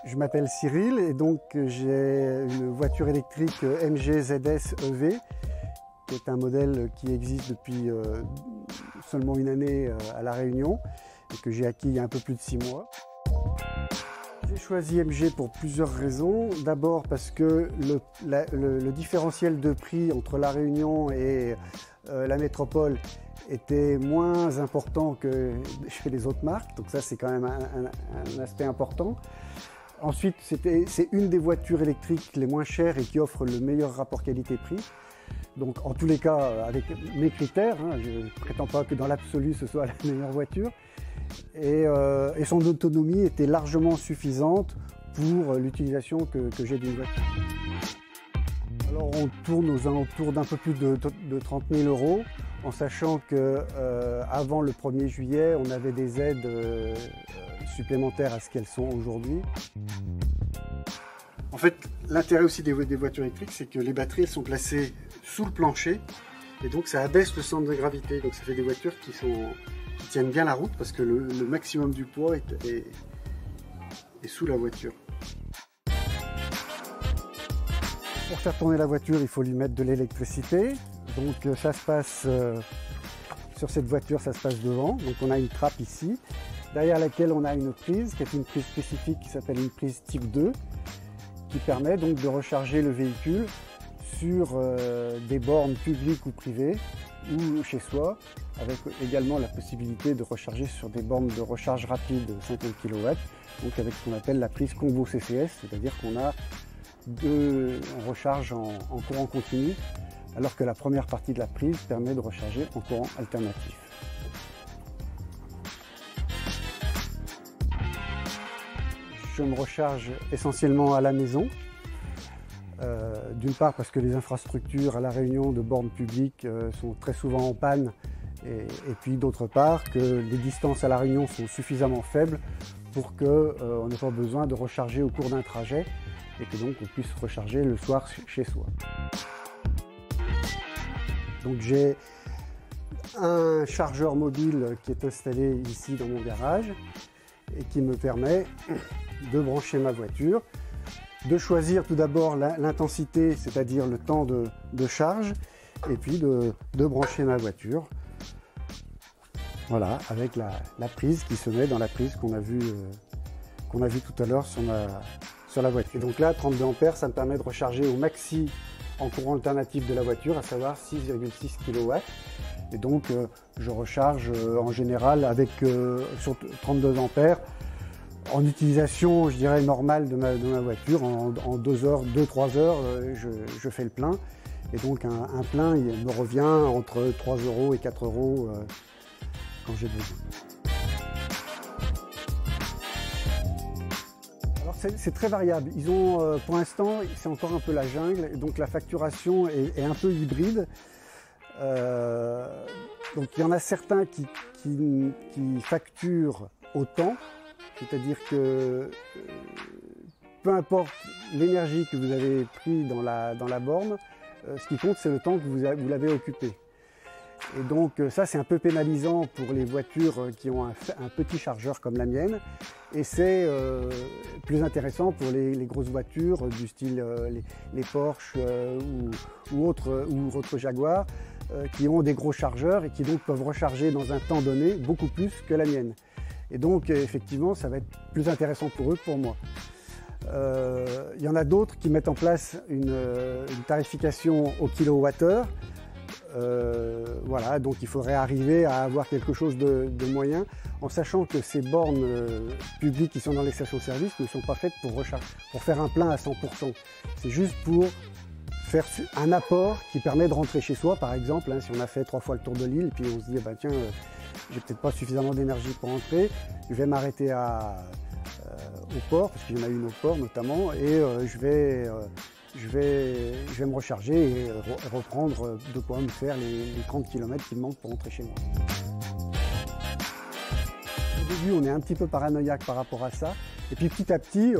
Je m'appelle Cyril et donc j'ai une voiture électrique MG ZS EV qui est un modèle qui existe depuis seulement une année à La Réunion et que j'ai acquis il y a un peu plus de 6 mois. J'ai choisi MG pour plusieurs raisons. D'abord parce que le différentiel de prix entre La Réunion et la métropole était moins important que chez les autres marques, donc ça c'est quand même un aspect important. Ensuite, c'est une des voitures électriques les moins chères et qui offre le meilleur rapport qualité-prix. Donc en tous les cas, avec mes critères, je ne prétends pas que dans l'absolu ce soit la meilleure voiture. Et son autonomie était largement suffisante pour l'utilisation que j'ai d'une voiture. Alors on tourne aux alentours d'un peu plus de 30 000 €, en sachant qu'avant le 1er juillet, on avait des aides supplémentaires à ce qu'elles sont aujourd'hui. En fait, l'intérêt aussi des voitures électriques, c'est que les batteries elles sont placées sous le plancher et donc ça abaisse le centre de gravité. Donc ça fait des voitures qui tiennent bien la route parce que le maximum du poids est sous la voiture. Pour faire tourner la voiture, il faut lui mettre de l'électricité. Donc ça se passe sur cette voiture, ça se passe devant. Donc on a une trappe ici, derrière laquelle on a une prise qui est une prise spécifique qui s'appelle une prise type 2, qui permet donc de recharger le véhicule sur des bornes publiques ou privées ou chez soi, avec également la possibilité de recharger sur des bornes de recharge rapide 50 kW, donc avec ce qu'on appelle la prise combo CCS, c'est-à-dire on recharge en courant continu, alors que la première partie de la prise permet de recharger en courant alternatif. Je me recharge essentiellement à la maison, d'une part parce que les infrastructures à La Réunion de bornes publiques sont très souvent en panne, et puis d'autre part que les distances à La Réunion sont suffisamment faibles pour qu'on n'ait pas besoin de recharger au cours d'un trajet et que donc on puisse recharger le soir chez soi. Donc j'ai un chargeur mobile qui est installé ici dans mon garage et qui me permet de brancher ma voiture, de choisir tout d'abord l'intensité, c'est-à-dire le temps de charge, et puis de brancher ma voiture. Voilà, avec la prise qui se met dans la prise qu'on a vue tout à l'heure sur la voiture. Et donc là, 32 ampères, ça me permet de recharger au maxi en courant alternatif de la voiture, à savoir 6,6 kW. Et donc je recharge en général avec sur 32 ampères en utilisation, je dirais, normale de ma voiture. En 2-3 heures, je fais le plein. Et donc un plein, il me revient entre 3 € et 4 € quand j'ai besoin. Alors c'est très variable. Ils ont, pour l'instant, c'est encore un peu la jungle, et donc la facturation est un peu hybride. Donc il y en a certains qui facturent au temps, c'est-à-dire que peu importe l'énergie que vous avez pris dans la borne, ce qui compte c'est le temps que vous l'avez occupé. Et donc ça c'est un peu pénalisant pour les voitures qui ont un petit chargeur comme la mienne, et c'est plus intéressant pour les grosses voitures du style les Porsche ou autres Jaguar qui ont des gros chargeurs et qui donc peuvent recharger dans un temps donné beaucoup plus que la mienne. Et donc effectivement ça va être plus intéressant pour eux que pour moi. Il y en a d'autres qui mettent en place une tarification au kilowattheure. Voilà, donc il faudrait arriver à avoir quelque chose de moyen, en sachant que ces bornes publiques qui sont dans les stations-service ne sont pas faites pour faire un plein à 100%. C'est juste pour faire un apport qui permet de rentrer chez soi, par exemple, si on a fait 3 fois le tour de l'île, puis on se dit, tiens, j'ai peut-être pas suffisamment d'énergie pour rentrer, je vais m'arrêter au port, parce qu'il y en a une au port notamment, et je vais me recharger et reprendre de quoi me faire les 30 km qui me manquent pour rentrer chez moi. Au début, on est un petit peu paranoïaque par rapport à ça. Et puis petit à petit,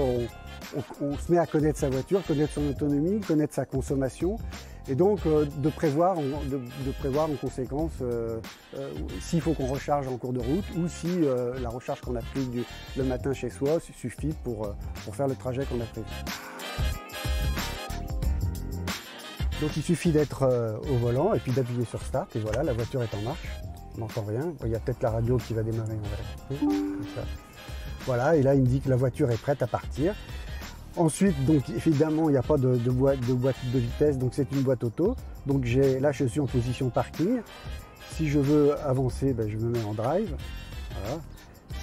on se met à connaître sa voiture, connaître son autonomie, connaître sa consommation. Et donc de prévoir en conséquence s'il faut qu'on recharge en cours de route ou si la recharge qu'on a prise le matin chez soi suffit pour faire le trajet qu'on a prévu. Donc il suffit d'être au volant et puis d'appuyer sur Start et voilà, la voiture est en marche. On n'entend rien. Il y a peut-être la radio qui va démarrer, on va la couper, comme ça. Voilà, et là il me dit que la voiture est prête à partir. Ensuite, donc évidemment, il n'y a pas de boîte de vitesse, donc c'est une boîte auto. Donc là, je suis en position parking. Si je veux avancer, ben, je me mets en drive. Voilà.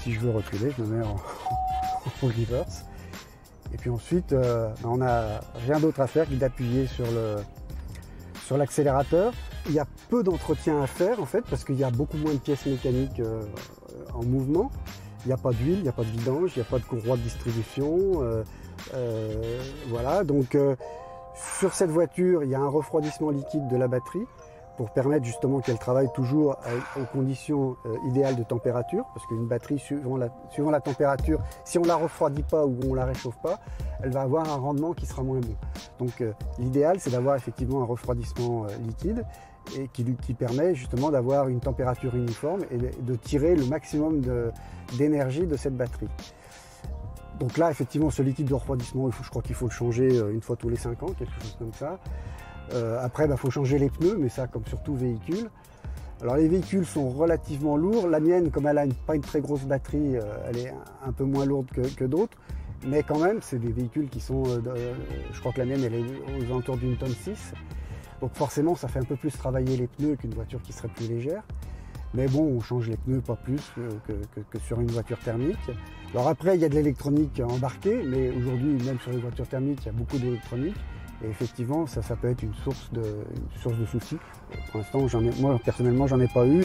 Si je veux reculer, je me mets en reverse. Et puis ensuite, on n'a rien d'autre à faire que d'appuyer sur l'accélérateur. Il y a peu d'entretien à faire en fait, parce qu'il y a beaucoup moins de pièces mécaniques en mouvement. Il n'y a pas d'huile, il n'y a pas de vidange, il n'y a pas de courroie de distribution. Voilà, donc sur cette voiture, il y a un refroidissement liquide de la batterie pour permettre justement qu'elle travaille toujours aux conditions idéales de température, parce qu'une batterie, suivant la température, si on ne la refroidit pas ou on ne la réchauffe pas, elle va avoir un rendement qui sera moins bon. Donc l'idéal, c'est d'avoir effectivement un refroidissement liquide et qui permet justement d'avoir une température uniforme et de tirer le maximum d'énergie de cette batterie. Donc là, effectivement, ce liquide de refroidissement, je crois qu'il faut le changer une fois tous les 5 ans, quelque chose comme ça. Après, il faut changer les pneus, mais ça, comme sur tout véhicule. Alors, les véhicules sont relativement lourds. La mienne, comme elle n'a pas une très grosse batterie, elle est un peu moins lourde que d'autres. Mais quand même, c'est des véhicules qui sont... je crois que la mienne, elle est aux alentours d'1,6 tonne. Donc forcément, ça fait un peu plus travailler les pneus qu'une voiture qui serait plus légère. Mais bon, on change les pneus pas plus que sur une voiture thermique. Alors après, il y a de l'électronique embarquée, mais aujourd'hui, même sur les voitures thermiques, il y a beaucoup d'électronique. Et effectivement, ça peut être une source de soucis. Pour l'instant, moi personnellement, j'en ai pas eu.